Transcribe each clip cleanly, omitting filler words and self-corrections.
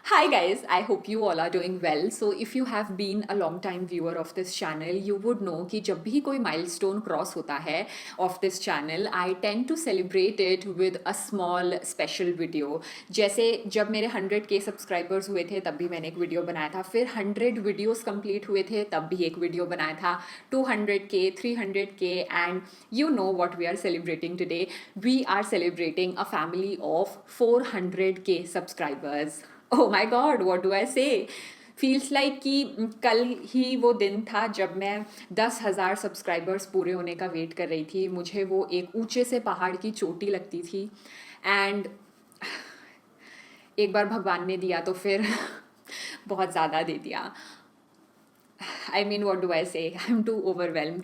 Hi guys, I hope you all are doing well. So if you have been a long time viewer of this channel, you would know कि जब भी कोई milestone cross होता है of this channel, I tend to celebrate it with a small special video. जैसे जब मेरे 100K subscribers हुए थे तब भी मैंने एक वीडियो बनाया था, फिर 100 वीडियोस कंप्लीट हुए थे तब भी एक वीडियो बनाया था, 200K, 300K, and you know what we are celebrating today. We are celebrating a family of 400K subscribers. Oh my God, what do I say? Feels like कि कल ही वो दिन था जब मैं 10,000 सब्सक्राइबर्स पूरे होने का वेट कर रही थी. मुझे वो एक ऊंचे से पहाड़ की चोटी लगती थी एंड एक बार भगवान ने दिया तो फिर बहुत ज़्यादा दे दिया. I mean what do I say, I am too overwhelmed.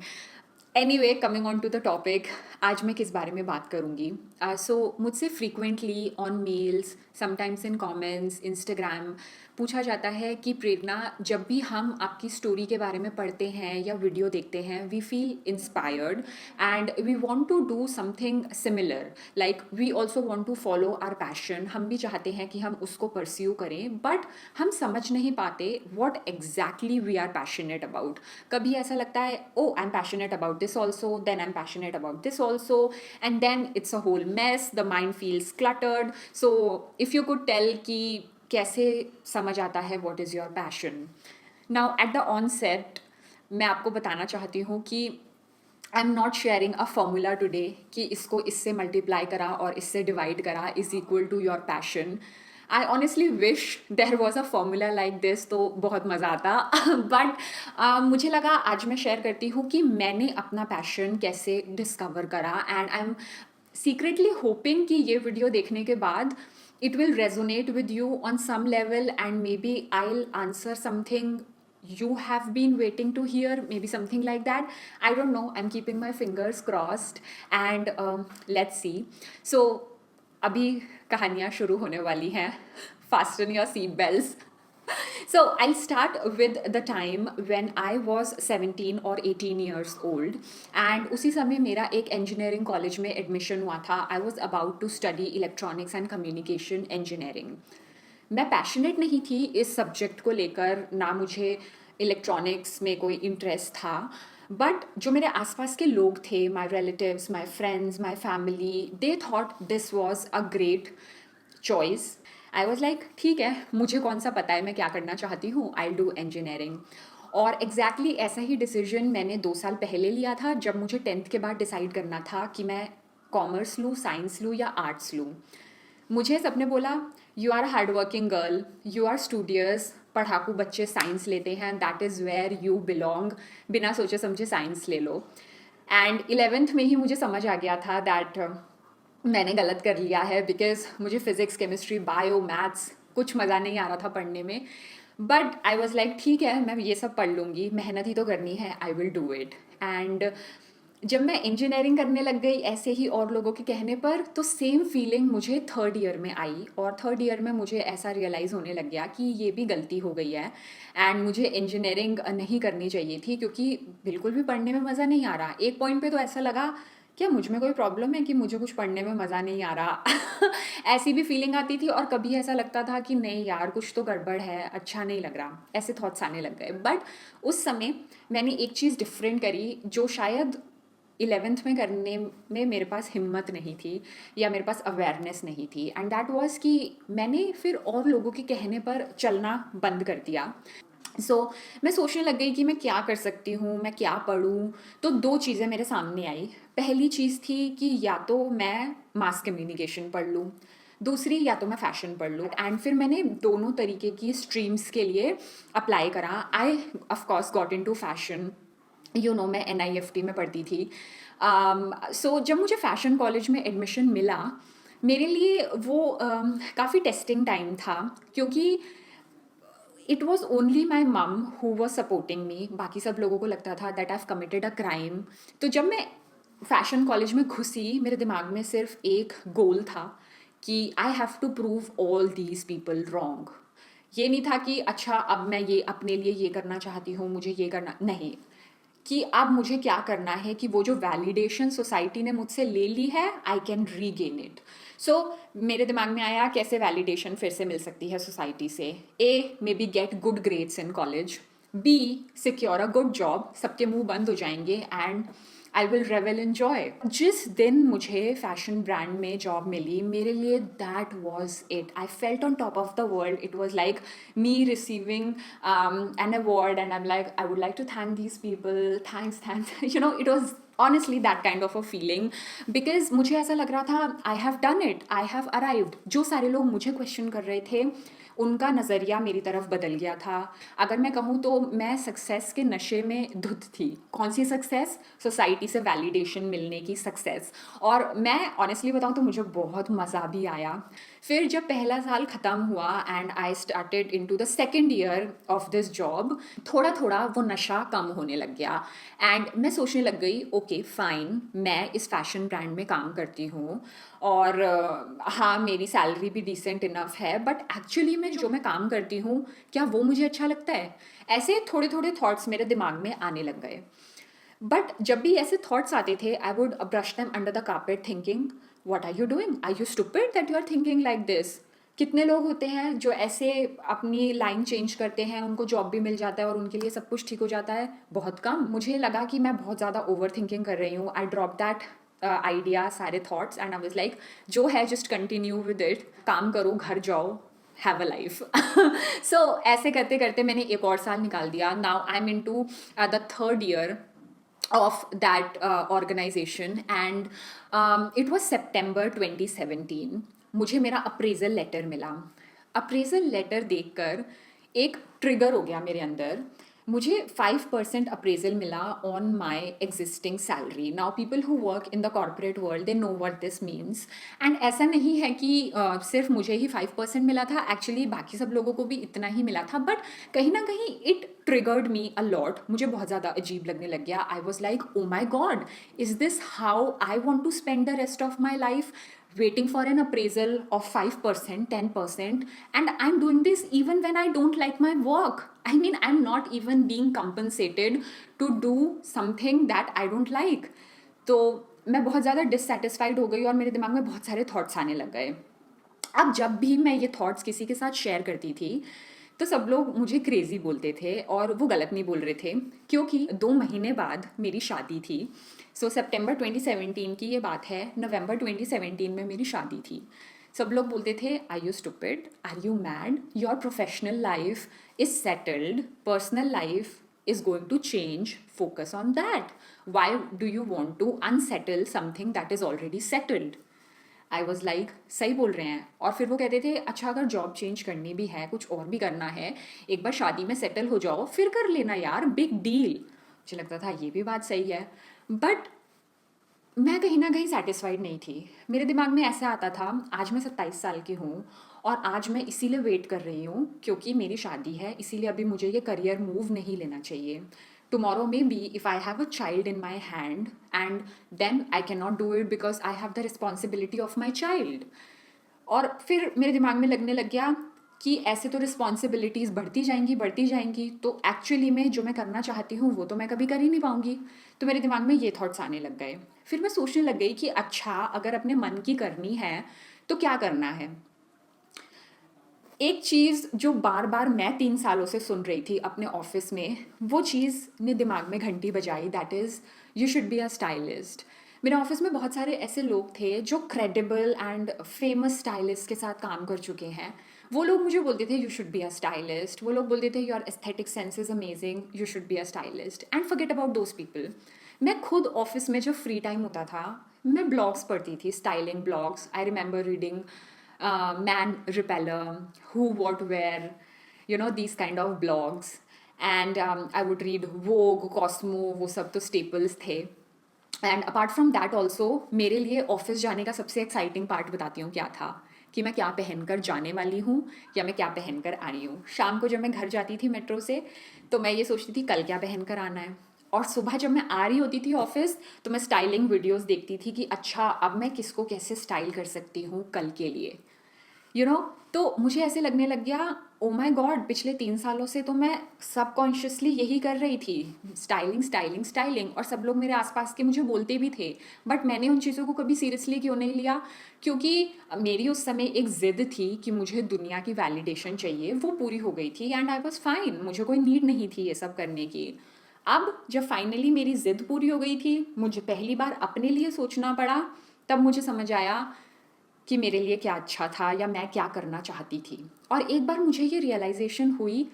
Anyway, coming on to the topic, आज मैं किस बारे में बात करूँगी. सो मुझसे frequently on mails, sometimes in comments, Instagram पूछा जाता है कि प्रेरणा, जब भी हम आपकी स्टोरी के बारे में पढ़ते हैं या वीडियो देखते हैं, we feel inspired and we want to do something similar. Like we also want to follow our passion. हम भी चाहते हैं कि हम उसको परस्यू करें, बट हम समझ नहीं पाते what exactly we are passionate about. कभी ऐसा लगता है, oh I am passionate about this also, then I am passionate about this also, and then it's a whole mess. The mind feels cluttered. So if you could tell कि कैसे समझ आता है what is your passion. Now at the onset मैं आपको बताना चाहती हूँ कि I am not sharing a formula today कि इसको इससे मल्टीप्लाई करा और इससे डिवाइड करा is equal to your passion. I honestly wish there was a formula like this, तो बहुत मज़ा आता. बट मुझे लगा आज मैं शेयर करती हूँ कि मैंने अपना पैशन कैसे डिस्कवर करा. And I am secretly hopping कि ये वीडियो देखने के बाद it will resonate with you on some level, and maybe I'll answer something you have been waiting to hear, maybe something like that. I don't know, I'm keeping my fingers crossed. And let's see. So अभी कहानियाँ शुरू होने वाली हैं. Fasten your seat belts. So I'll start with the time when I was 17 or 18 years old, and उसी समय मेरा एक engineering college में admission हुआ था. I was about to study electronics and communication engineering. मैं passionate नहीं थी इस subject को लेकर, ना मुझे electronics में कोई interest था. बट जो मेरे आसपास के लोग थे, my relatives, my friends, my family, they thought this was a great choice. I was like ठीक है, मुझे कौन सा पता है मैं क्या करना चाहती हूँ, आई डू इंजीनियरिंग. और एग्जैक्टली ऐसा ही डिसीजन मैंने 2 साल पहले लिया था, जब मुझे 10th के बाद डिसाइड करना था कि मैं कॉमर्स लूँ, साइंस लूँ या आर्ट्स लूँ. मुझे सबने बोला you are hard working girl, you are studious. पढ़ाकू बच्चे साइंस लेते हैं, that is where you belong. बिना सोचे समझे साइंस ले लो. एंड 11th में ही मुझे समझ आ गया था दैट मैंने गलत कर लिया है, बिकॉज मुझे फिज़िक्स, केमिस्ट्री, बायो, मैथ्स कुछ मज़ा नहीं आ रहा था पढ़ने में. बट आई वॉज लाइक ठीक है, मैं ये सब पढ़ लूँगी, मेहनत ही तो करनी है, I will do it. And जब मैं इंजीनियरिंग करने लग गई ऐसे ही और लोगों के कहने पर, तो सेम फीलिंग मुझे 3rd ईयर में आई. और 3rd ईयर में मुझे ऐसा रियलाइज़ होने लग गया कि ये भी गलती हो गई है एंड मुझे इंजीनियरिंग नहीं करनी चाहिए थी, क्योंकि बिल्कुल भी पढ़ने में मज़ा नहीं आ रहा. एक पॉइंट पे तो ऐसा लगा, क्या मुझ में कोई प्रॉब्लम है कि मुझे कुछ पढ़ने में मज़ा नहीं आ रहा. ऐसी भी फीलिंग आती थी. और कभी ऐसा लगता था कि नहीं यार, कुछ तो गड़बड़ है, अच्छा नहीं लग रहा, ऐसे थॉट्स आने लग गए. बट उस समय मैंने एक चीज़ डिफरेंट करी जो शायद 11th में करने में मेरे पास हिम्मत नहीं थी या मेरे पास अवेयरनेस नहीं थी. एंड दैट वाज कि मैंने फिर और लोगों के कहने पर चलना बंद कर दिया. मैं सोचने लग गई कि मैं क्या कर सकती हूँ, मैं क्या पढ़ूँ. तो 2 चीज़ें मेरे सामने आई. पहली चीज़ थी कि या तो मैं मास कम्युनिकेशन पढ़ लूँ, दूसरी या तो मैं फ़ैशन पढ़ लूँ. एंड फिर मैंने दोनों तरीके की स्ट्रीम्स के लिए अप्लाई करा. I of course got into fashion. मैं NIFT में पढ़ती थी. जब मुझे फ़ैशन कॉलेज में एडमिशन मिला, मेरे लिए वो काफ़ी टेस्टिंग टाइम था, क्योंकि इट वॉज ओनली माई मम हु वॉज सपोर्टिंग मी. बाकी सब लोगों को लगता था that I have committed a crime. तो जब मैं फैशन कॉलेज में घुसी, मेरे दिमाग में सिर्फ एक गोल था कि I have to prove all these people wrong. ये नहीं था कि अच्छा अब मैं ये अपने लिए ये करना चाहती हूँ, मुझे ये करना नहीं. कि अब मुझे क्या करना है कि वो जो वैलिडेशन सोसाइटी ने मुझसे ले ली है, आई कैन रीगेन इट। सो मेरे दिमाग में आया कैसे वैलिडेशन फिर से मिल सकती है सोसाइटी से। A, maybe get good grades in college. B, secure a good job, सबके मुंह बंद हो जाएंगे and I will revel enjoy. जिस दिन मुझे फैशन ब्रांड में जॉब मिली, मेरे लिए that was it. I felt on top of the world. It was like me receiving an award, and I'm like, I would like to thank these people, thanks. You know, it was honestly that kind of a feeling, because मुझे ऐसा लग रहा था I have done it, I have arrived। जो सारे लोग मुझे question कर रहे थे, उनका नज़रिया मेरी तरफ बदल गया था। अगर मैं कहूँ तो मैं सक्सेस के नशे में धुत थी। कौन सी सक्सेस? सोसाइटी से वैलिडेशन मिलने की सक्सेस। और मैं ऑनेस्टली बताऊँ तो मुझे बहुत मज़ा भी आया। फिर जब पहला साल ख़त्म हुआ and I started into the second year of this job, थोड़ा थोड़ा वो नशा कम होने लग गया एंड मैं सोचने लग गई, ओके फाइन, मैं इस फैशन ब्रांड में काम करती हूँ और हाँ, मेरी सैलरी भी डिसेंट इनफ है, बट एक्चुअली में जो मैं काम करती हूँ, क्या वो मुझे अच्छा लगता है? ऐसे थोड़े थोड़े थॉट्स मेरे दिमाग में आने लग गए। बट जब भी ऐसे थॉट्स आते थे, I would brush them under the carpet thinking, what are you doing? Are you stupid that you are thinking like this? कितने लोग होते हैं जो ऐसे अपनी लाइन चेंज करते हैं, उनको जॉब भी मिल जाता है और उनके लिए सब कुछ ठीक हो जाता है? बहुत कम। मुझे लगा कि मैं बहुत ज़्यादा ओवर थिंकिंग कर रही हूँ। आई ड्रॉप दैट आइडिया, सारे thoughts, and I was like, जो है जस्ट कंटिन्यू विद इट, काम करो, घर जाओ, हैव अ लाइफ। सो ऐसे करते करते मैंने एक और साल निकाल दिया। Now I am into the third year of that organization, and it was September 2017। मुझे मेरा अप्रेजल लेटर मिला। अप्रेजल लेटर देखकर एक ट्रिगर हो गया मेरे अंदर। मुझे 5% अप्रेजल मिला on my existing salary. Now people who work in the corporate world, they know what this means. And ऐसा नहीं है कि सिर्फ मुझे ही 5% मिला था, एक्चुअली बाकी सब लोगों को भी इतना ही मिला था, बट कहीं ना कहीं it triggered me a lot. मुझे बहुत ज़्यादा अजीब लगने लग गया। I was like, oh my God, is this how I want to spend the rest of my life, waiting for an appraisal of 5%, 10%, and I'm doing this even when I don't like my work. I mean, I'm not even being compensated to do something that I don't like. तो मैं बहुत ज़्यादा dissatisfied हो गई और मेरे दिमाग में बहुत सारे थॉट्स आने लग गए। अब जब भी मैं ये थॉट्स किसी के साथ शेयर करती थी, तो सब लोग मुझे क्रेज़ी बोलते थे, और वो गलत नहीं बोल रहे थे, क्योंकि 2 महीने बाद मेरी शादी थी। सो सितंबर 2017 की ये बात है, नवंबर 2017 में मेरी शादी थी। सब लोग बोलते थे, are you stupid, are you mad, your professional life is settled, personal life is going to change, focus on that. Why do you want to unsettle something that is already settled? I was like, सही बोल रहे हैं। और फिर वो कहते थे, अच्छा अगर जॉब चेंज करनी भी है, कुछ और भी करना है, एक बार शादी में सेटल हो जाओ, फिर कर लेना यार, बिग डील। मुझे लगता था ये भी बात सही है, बट मैं कहीं ना कहीं सेटिस्फाइड नहीं थी। मेरे दिमाग में ऐसा आता था, आज मैं 27 साल की हूँ और आज मैं इसीलिए वेट कर रही हूँ क्योंकि मेरी शादी है, इसीलिए अभी मुझे ये करियर मूव नहीं लेना चाहिए। Tomorrow maybe if I have a child in my hand, and then I cannot do it because I have the responsibility of my child। और फिर मेरे दिमाग में लगने लग गया कि ऐसे तो रिस्पॉन्सिबिलिटीज़ बढ़ती जाएंगी, तो एक्चुअली में जो मैं करना चाहती हूँ वो तो मैं कभी कर ही नहीं पाऊँगी। तो मेरे दिमाग में ये थॉट्स आने लग गए। फिर मैं सोचने लग गई कि अच्छा, अगर अपने मन की करनी है तो क्या करना है। एक चीज़ जो बार बार मैं 3 सालों से सुन रही थी अपने ऑफिस में, वो चीज़ ने दिमाग में घंटी बजाई, that is, you should be a stylist. मेरे ऑफिस में बहुत सारे ऐसे लोग थे जो क्रेडिबल एंड फेमस स्टाइलिस्ट के साथ काम कर चुके हैं। वो लोग मुझे बोलते थे, you should be a stylist. वो लोग बोलते थे, your aesthetic sense is amazing, you should be a stylist. And forget about those people. मैं खुद ऑफिस में जब फ्री टाइम होता था, मैं ब्लॉग्स पढ़ती थी, styling blogs. I remember reading Man Repeller, Who What Where, you know, these kind of blogs, and I would read Vogue, Cosmo, वो सब तो staples थे। And apart from that also, मेरे लिए ऑफिस जाने का सबसे एक्साइटिंग पार्ट बताती हूँ क्या था, कि मैं क्या पहनकर जाने वाली हूँ या मैं क्या पहनकर आ रही हूँ। शाम को जब मैं घर जाती थी मेट्रो से, तो मैं ये सोचती थी कल क्या पहनकर आना है। और सुबह जब मैं आ रही होती थी ऑफिस, तो मैं स्टाइलिंग वीडियोस देखती थी कि अच्छा, अब मैं किसको कैसे स्टाइल कर सकती हूँ कल के लिए। यू नो तो मुझे ऐसे लगने लग गया, ओ माय गॉड, पिछले 3 सालों से तो मैं सबकॉन्शियसली यही कर रही थी, स्टाइलिंग स्टाइलिंग स्टाइलिंग, और सब लोग मेरे आसपास के मुझे बोलते भी थे, बट मैंने उन चीज़ों को कभी सीरियसली क्यों नहीं लिया? क्योंकि मेरी उस समय एक ज़िद थी कि मुझे दुनिया की वैलिडेशन चाहिए, वो पूरी हो गई थी एंड आई वॉज फाइन, मुझे कोई नीड नहीं थी ये सब करने की। अब जब फाइनली मेरी ज़िद पूरी हो गई थी, मुझे पहली बार अपने लिए सोचना पड़ा, तब मुझे समझ आया कि मेरे लिए क्या अच्छा था या मैं क्या करना चाहती थी। और एक बार मुझे ये रियलाइजेशन हुई,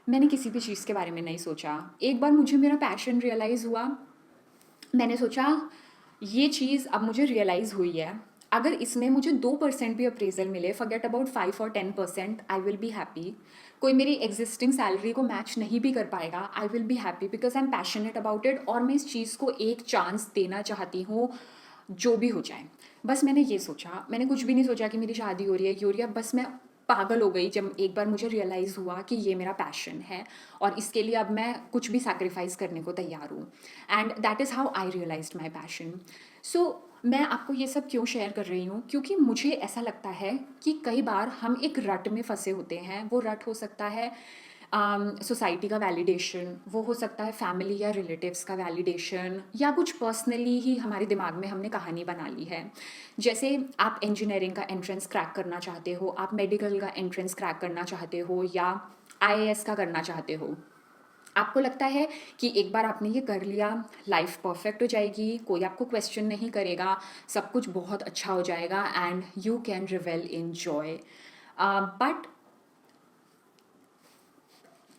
मैंने किसी भी चीज़ के बारे में नहीं सोचा। एक बार मुझे मेरा पैशन रियलाइज़ हुआ, मैंने सोचा ये चीज़ अब मुझे रियलाइज़ हुई है, अगर इसमें मुझे 2% भी अप्रेजल मिले, फॉरगेट अबाउट 5 और 10%, आई विल बी हैप्पी। कोई मेरी एग्जिस्टिंग सैलरी को मैच नहीं भी कर पाएगा, I will be happy because I am passionate about it, और मैं इस चीज़ को एक चांस देना चाहती हूँ, जो भी हो जाए। बस मैंने ये सोचा, मैंने कुछ भी नहीं सोचा कि मेरी शादी हो रही है, क्यों हो रही है, बस मैं पागल हो गई जब एक बार मुझे रियलाइज़ हुआ कि ये मेरा पैशन है और इसके लिए अब मैं कुछ भी सैक्रिफाइस करने को तैयार हूँ। And that is how I realised my passion. So मैं आपको ये सब क्यों शेयर कर रही हूँ, क्योंकि मुझे ऐसा लगता है कि कई बार हम एक रट में फंसे होते हैं। वो रट हो सकता है सोसाइटी का वैलिडेशन, वो हो सकता है फैमिली या रिलेटिव्स का वैलिडेशन, या कुछ पर्सनली ही हमारे दिमाग में हमने कहानी बना ली है। जैसे आप इंजीनियरिंग का एंट्रेंस क्रैक करना चाहते हो, आप मेडिकल का एंट्रेंस क्रैक करना चाहते हो, या आईएएस का करना चाहते हो। आपको लगता है कि एक बार आपने ये कर लिया, लाइफ परफेक्ट हो जाएगी, कोई आपको क्वेश्चन नहीं करेगा, सब कुछ बहुत अच्छा हो जाएगा and you can रिवेल in joy. But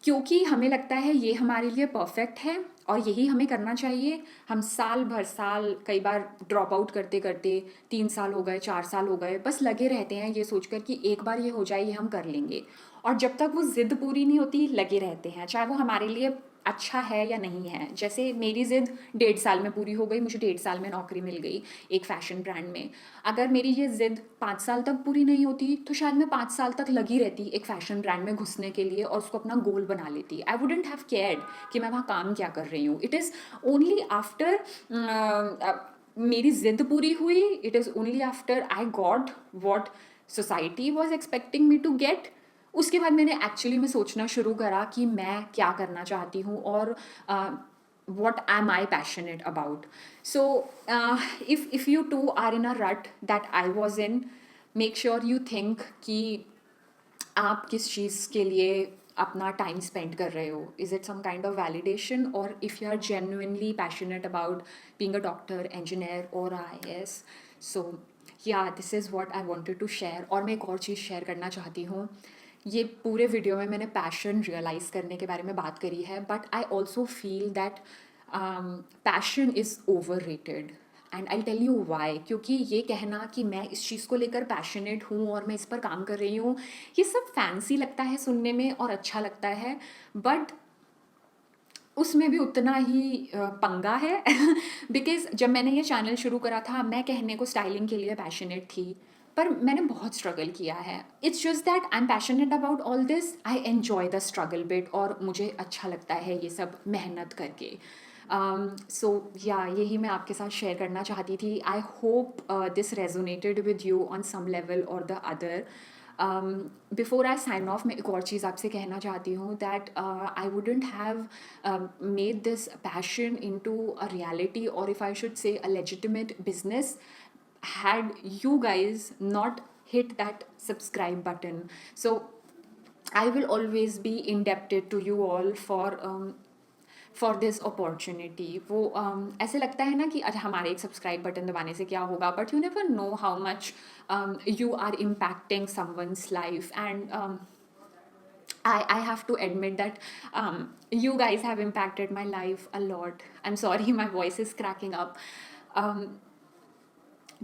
क्योंकि हमें लगता है ये हमारे लिए परफेक्ट है और यही हमें करना चाहिए, हम साल भर साल, कई बार ड्रॉप आउट करते करते 3 साल हो गए, 4 साल हो गए, बस लगे रहते हैं ये सोचकर कि एक बार ये हो जाए, ये हम कर लेंगे। और जब तक वो ज़िद पूरी नहीं होती, लगे रहते हैं, चाहे वो हमारे लिए अच्छा है या नहीं है। जैसे मेरी ज़िद 1.5 साल में पूरी हो गई, मुझे 1.5 साल में नौकरी मिल गई एक फ़ैशन ब्रांड में। अगर मेरी ये ज़िद 5 साल तक पूरी नहीं होती, तो शायद मैं 5 साल तक लगी रहती एक फ़ैशन ब्रांड में घुसने के लिए और उसको अपना गोल बना लेती। आई वुडेंट हैव केयर्ड कि मैं वहाँ काम क्या कर रही हूँ। इट इज़ ओनली आफ्टर मेरी ज़िद पूरी हुई, it is only after I got what society was expecting me to get, उसके बाद मैंने एक्चुअली में सोचना शुरू करा कि मैं क्या करना चाहती हूँ और what am I passionate about. So if you too are in a rut that I was in, make sure you think कि आप किस चीज़ के लिए अपना टाइम स्पेंड कर रहे हो। Is it some kind of validation, और if you are genuinely passionate about being a doctor, engineer और आईएएस। सो या this is what I wanted to share. और मैं एक और चीज़ शेयर करना चाहती हूँ। ये पूरे वीडियो में मैंने पैशन रियलाइज़ करने के बारे में बात करी है, but I also feel that passion is overrated and I tell you why. क्योंकि ये कहना कि मैं इस चीज़ को लेकर पैशनेट हूँ और मैं इस पर काम कर रही हूँ, ये सब फैंसी लगता है सुनने में और अच्छा लगता है, बट उसमें भी उतना ही पंगा है। बिकॉज़ जब मैंने ये चैनल शुरू करा था, मैं कहने को स्टाइलिंग के लिए पैशनेट थी, पर मैंने बहुत स्ट्रगल किया है। It's just that I am passionate about all this, I enjoy the struggle bit, और मुझे अच्छा लगता है ये सब मेहनत करके। सो या यही मैं आपके साथ शेयर करना चाहती थी। I hope this resonated with you on some level और the other. Before I sign off, मैं एक और चीज़ आपसे कहना चाहती हूँ that I wouldn't have made this passion into a reality, और if I should say a legitimate business, had you guys not hit that subscribe button. So I will always be indebted to you all for this opportunity. वो ऐसे लगता है ना कि अच्छा हमारे एक सब्सक्राइब बटन दबाने से क्या होगा, but you never know how much you are impacting someone's life, and I have to admit that you guys have impacted my life a lot. I'm sorry, my voice is cracking up. Um,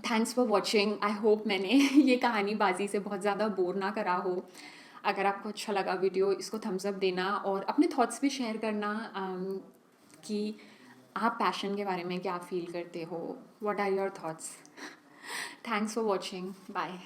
thanks for watching. I hope मैंने ये कहानीबाजी से बहुत ज़्यादा bore ना करा हो। अगर आपको अच्छा लगा वीडियो, इसको थम्स अप देना और अपने थॉट्स भी शेयर करना कि आप पैशन के बारे में क्या फ़ील करते हो, what are your thoughts. Thanks for watching, bye.